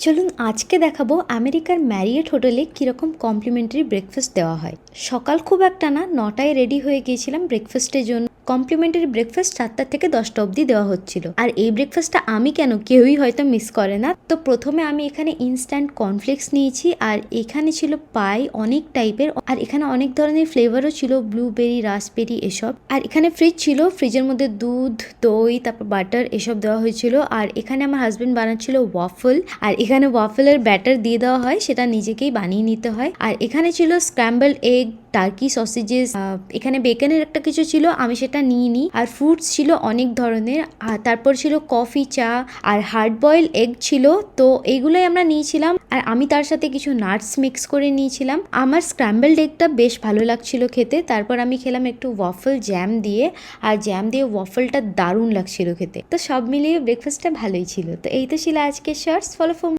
চলুন আজকে দেখাবো আমেরিকার ম্যারিয়েট হোটেলে কীরকম কমপ্লিমেন্টারি ব্রেকফাস্ট দেওয়া হয়। সকাল খুব একটা না, 9টায় রেডি হয়ে গিয়েছিলাম ব্রেকফাস্টের জন্য। কমপ্লিমেন্টারি ব্রেকফাস্ট 7টা থেকে 10টা অবধি দেওয়া হচ্ছিল। আর এই ব্রেকফাস্টটা আমি কেন, কেউই হয়তো মিস করে না। তো প্রথমে আমি এখানে ইনস্ট্যান্ট কর্নফ্লেক্স নিয়েছি, আর এখানে ছিল পাই অনেক টাইপের, আর এখানে অনেক ধরনের ফ্লেভারও ছিল, ব্লুবেরি, রাসবেরি এসব। আর এখানে ফ্রিজ ছিল, ফ্রিজের মধ্যে দুধ, দই, তারপর বাটার এসব দেওয়া হয়েছিল। আর এখানে আমার হাজবেন্ড বানাচ্ছিল ওয়াফল, আর এখানে ওয়াফলের ব্যাটার দিয়ে দেওয়া হয়, সেটা নিজেকেই বানিয়ে নিতে হয়। আর এখানে ছিল স্ক্র্যাম্বলড এগ, টার্কি সসেজেস, এখানে বেকনের একটা কিছু ছিল, আমি সেটা নিইনি। আর ফ্রুটস ছিল অনেক ধরনের, আর তারপর ছিল কফি, চা, আর হার্ড বয়েল এগ ছিল। তো এইগুলোই আমরা নিয়েছিলাম, আর আমি তার সাথে কিছু নাটস মিক্স করে নিয়েছিলাম। আমার স্ক্র্যাম্বলড এগটা বেশ ভালো লাগছিল খেতে। তারপর আমি খেলাম একটু ওয়াফল জ্যাম দিয়ে, আর জ্যাম দিয়ে ওয়াফলটা দারুণ লাগছিল খেতে। তো সব মিলিয়ে ব্রেকফাস্টটা ভালোই ছিল। তো এই তো ছিল আজকের শর্টস। Follow for